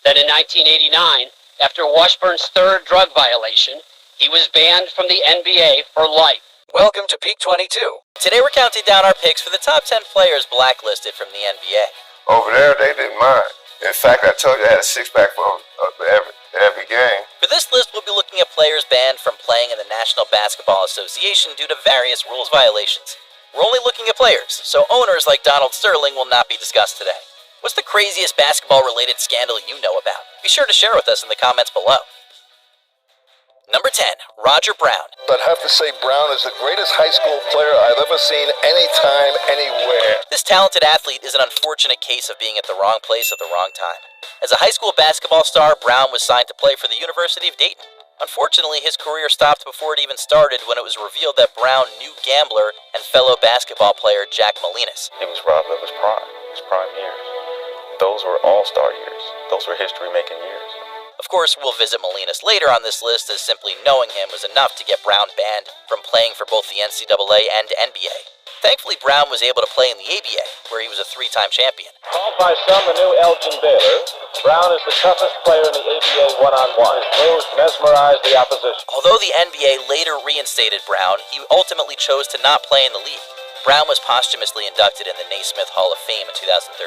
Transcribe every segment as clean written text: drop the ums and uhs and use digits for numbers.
Then in 1989, after Washburn's third drug violation, he was banned from the NBA for life. Welcome to Peak 22. Today we're counting down our picks for the top 10 players blacklisted from the NBA. Over there, they didn't mind. In fact, I told you I had a six-pack for every game. For this list, we'll be looking at players banned from playing in the National Basketball Association due to various rules violations. We're only looking at players, so owners like Donald Sterling will not be discussed today. What's the craziest basketball-related scandal you know about? Be sure to share with us in the comments below. Number 10, Roger Brown. I'd have to say Brown is the greatest high school player I've ever seen anytime, anywhere. This talented athlete is an unfortunate case of being at the wrong place at the wrong time. As a high school basketball star, Brown was signed to play for the University of Dayton. Unfortunately, his career stopped before it even started when it was revealed that Brown knew gambler and fellow basketball player Jack Molinas. He was robbed of his prime years. Those were all-star years. Those were history-making years. Of course, we'll visit Molinas later on this list, as simply knowing him was enough to get Brown banned from playing for both the NCAA and NBA. Thankfully, Brown was able to play in the ABA, where he was a three-time champion. Called by some the new Elgin Baylor, Brown is the toughest player in the ABA one-on-one. His moves mesmerized the opposition. Although the NBA later reinstated Brown, he ultimately chose to not play in the league. Brown was posthumously inducted in the Naismith Hall of Fame in 2013.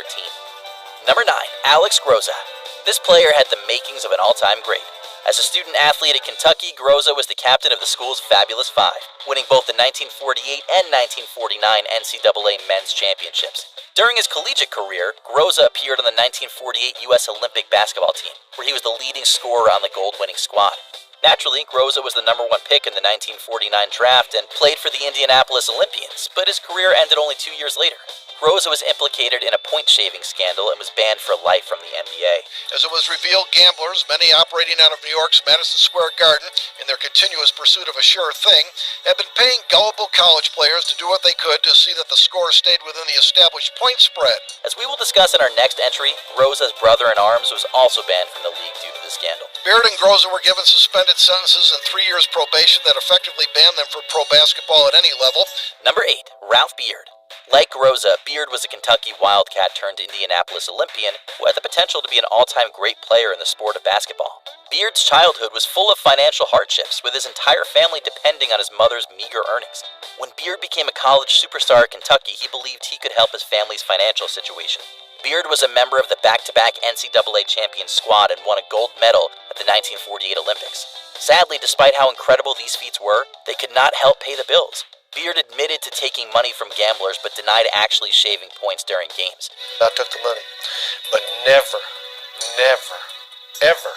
Number 9, Alex Groza. This player had the makings of an all-time great. As a student athlete at Kentucky, Groza was the captain of the school's Fabulous Five, winning both the 1948 and 1949 NCAA men's championships. During his collegiate career, Groza appeared on the 1948 U.S. Olympic basketball team, where he was the leading scorer on the gold-winning squad. Naturally, Groza was the number 1 pick in the 1949 draft and played for the Indianapolis Olympians, but his career ended only 2 years later. Groza was implicated in a point-shaving scandal and was banned for life from the NBA. As it was revealed, gamblers, many operating out of New York's Madison Square Garden in their continuous pursuit of a sure thing, had been paying gullible college players to do what they could to see that the score stayed within the established point spread. As we will discuss in our next entry, Groza's brother-in-arms was also banned from the league due to the scandal. Beard and Groza were given suspended sentences and 3 years probation that effectively banned them from pro basketball at any level. Number 8, Ralph Beard. Like Groza, Beard was a Kentucky Wildcat turned Indianapolis Olympian who had the potential to be an all-time great player in the sport of basketball. Beard's childhood was full of financial hardships, with his entire family depending on his mother's meager earnings. When Beard became a college superstar at Kentucky, he believed he could help his family's financial situation. Beard was a member of the back-to-back NCAA champion squad and won a gold medal at the 1948 Olympics. Sadly, despite how incredible these feats were, they could not help pay the bills. Beard admitted to taking money from gamblers, but denied actually shaving points during games. I took the money, but never, ever,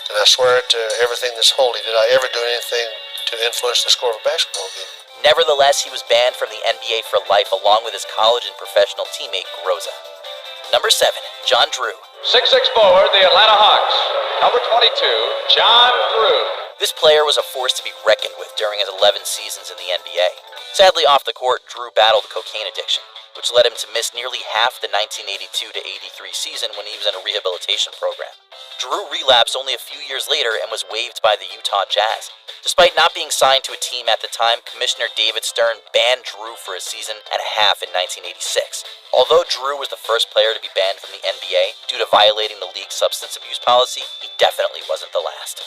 and I swear to everything that's holy, did I ever do anything to influence the score of a basketball game. Nevertheless, he was banned from the NBA for life along with his college and professional teammate Groza. Number 7, John Drew. 6'6" forward, the Atlanta Hawks. Number 22, John Drew. This player was a force to be reckoned with during his 11 seasons in the NBA. Sadly, off the court, Drew battled cocaine addiction, which led him to miss nearly half the 1982-83 season when he was in a rehabilitation program. Drew relapsed only a few years later and was waived by the Utah Jazz. Despite not being signed to a team at the time, Commissioner David Stern banned Drew for a season and a half in 1986. Although Drew was the first player to be banned from the NBA due to violating the league's substance abuse policy, he definitely wasn't the last.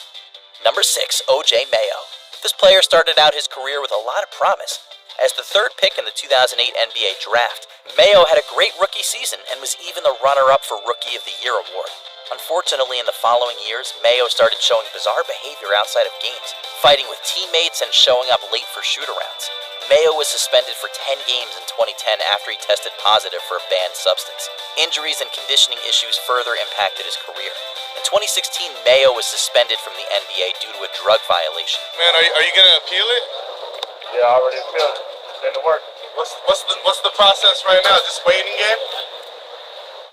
Number 6, O.J. Mayo. This player started out his career with a lot of promise. As the third pick in the 2008 NBA draft, Mayo had a great rookie season and was even the runner-up for Rookie of the Year award. Unfortunately, in the following years, Mayo started showing bizarre behavior outside of games, fighting with teammates and showing up late for shoot-arounds. Mayo was suspended for 10 games in 2010 after he tested positive for a banned substance. Injuries and conditioning issues further impacted his career. In 2016, Mayo was suspended from the NBA due to a drug violation. Man, are you going to appeal it? Yeah, I already appealed it. It's in the work. What's the process right now? Just waiting game?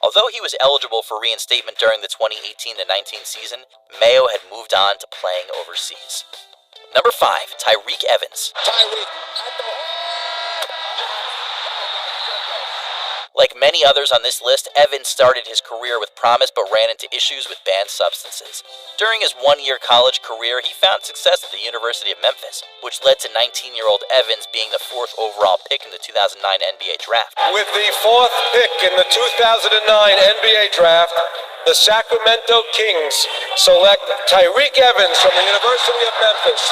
Although he was eligible for reinstatement during the 2018-19 season, Mayo had moved on to playing overseas. Number 5, Tyreke Evans. Like many others on this list, Evans started his career with promise but ran into issues with banned substances. During his one-year college career, he found success at the University of Memphis, which led to 19-year-old Evans being the 4th overall pick in the 2009 NBA draft. With the 4th pick in the 2009 NBA draft, the Sacramento Kings select Tyreke Evans from the University of Memphis.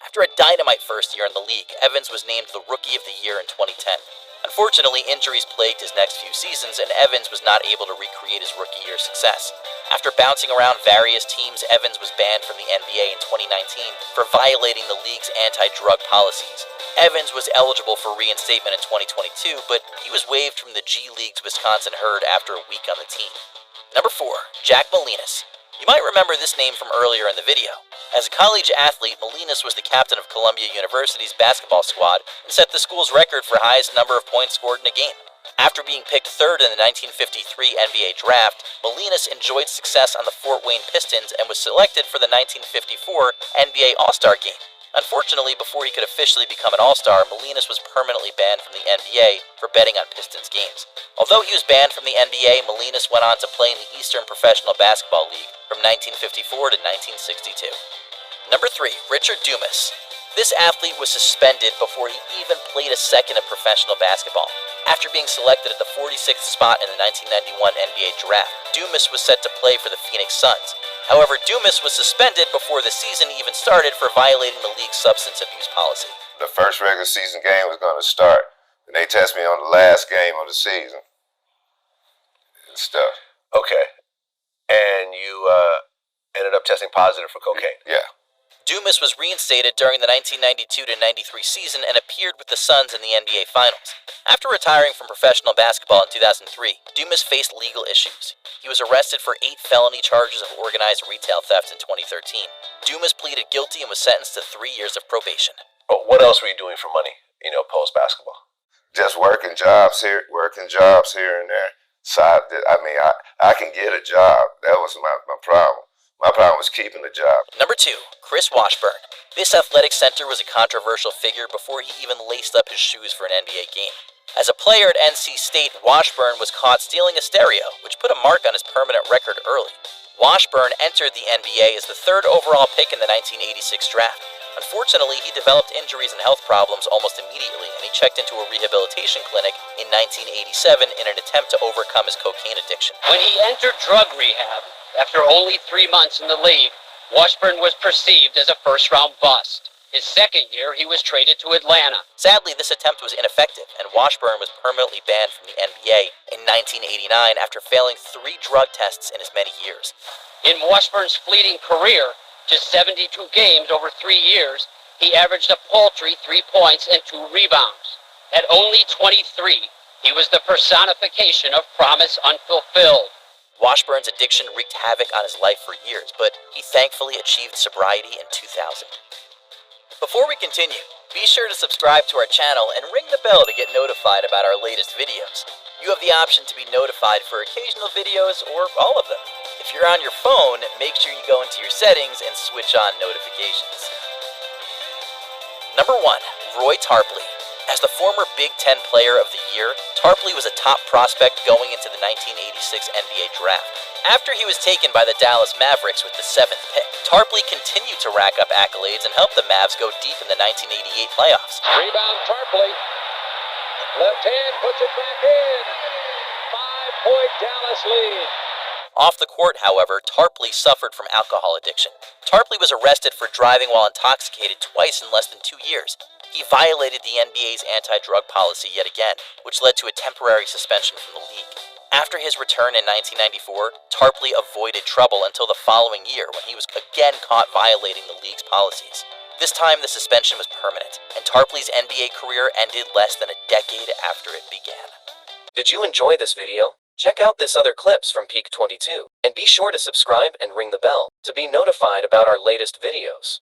After a dynamite first year in the league, Evans was named the Rookie of the Year in 2010. Unfortunately, injuries plagued his next few seasons, and Evans was not able to recreate his rookie year success. After bouncing around various teams, Evans was banned from the NBA in 2019 for violating the league's anti-drug policies. Evans was eligible for reinstatement in 2022, but he was waived from the G League's Wisconsin Herd after a week on the team. Number 4, Jack Molinas. You might remember this name from earlier in the video. As a college athlete, Molinas was the captain of Columbia University's basketball squad and set the school's record for highest number of points scored in a game. After being picked 3rd in the 1953 NBA draft, Molinas enjoyed success on the Fort Wayne Pistons and was selected for the 1954 NBA All-Star Game. Unfortunately, before he could officially become an All-Star, Molinas was permanently banned from the NBA for betting on Pistons games. Although he was banned from the NBA, Molinas went on to play in the Eastern Professional Basketball League from 1954 to 1962. Number 3, Richard Dumas. This athlete was suspended before he even played a second of professional basketball. After being selected at the 46th spot in the 1991 NBA draft, Dumas was set to play for the Phoenix Suns. However, Dumas was suspended before the season even started for violating the league's substance abuse policy. The first regular season game was going to start, and they test me on the last game of the season and stuff. Okay. And you ended up testing positive for cocaine? Yeah. Dumas was reinstated during the 1992-93 season and appeared with the Suns in the NBA Finals. After retiring from professional basketball in 2003, Dumas faced legal issues. He was arrested for 8 felony charges of organized retail theft in 2013. Dumas pleaded guilty and was sentenced to 3 years of probation. Oh, what else were you doing for money, post-basketball? Just working jobs here and there. I can get a job. That was my problem. My problem was keeping the job. Number 2, Chris Washburn. This athletic center was a controversial figure before he even laced up his shoes for an NBA game. As a player at NC State, Washburn was caught stealing a stereo, which put a mark on his permanent record early. Washburn entered the NBA as the 3rd overall pick in the 1986 draft. Unfortunately, he developed injuries and health problems almost immediately, and he checked into a rehabilitation clinic in 1987 in an attempt to overcome his cocaine addiction. When he entered drug rehab, after only 3 months in the league, Washburn was perceived as a first-round bust. His second year, he was traded to Atlanta. Sadly, this attempt was ineffective, and Washburn was permanently banned from the NBA in 1989 after failing 3 drug tests in as many years. In Washburn's fleeting career, just 72 games over 3 years, he averaged a paltry 3 points and 2 rebounds. At only 23, he was the personification of promise unfulfilled. Washburn's addiction wreaked havoc on his life for years, but he thankfully achieved sobriety in 2000. Before we continue, be sure to subscribe to our channel and ring the bell to get notified about our latest videos. You have the option to be notified for occasional videos or all of them. If you're on your phone, make sure you go into your settings and switch on notifications. Number 1, Roy Tarpley. As the former Big Ten Player of the Year, Tarpley was a top prospect going into the 1986 NBA draft. After he was taken by the Dallas Mavericks with the 7th pick, Tarpley continued to rack up accolades and helped the Mavs go deep in the 1988 playoffs. Rebound Tarpley. Left hand puts it back in. 5-point Dallas lead. Off the court, however, Tarpley suffered from alcohol addiction. Tarpley was arrested for driving while intoxicated twice in less than 2 years. He violated the NBA's anti-drug policy yet again, which led to a temporary suspension from the league. After his return in 1994, Tarpley avoided trouble until the following year when he was again caught violating the league's policies. This time, the suspension was permanent, and Tarpley's NBA career ended less than a decade after it began. Did you enjoy this video? Check out this other clips from Peak 22, and be sure to subscribe and ring the bell to be notified about our latest videos.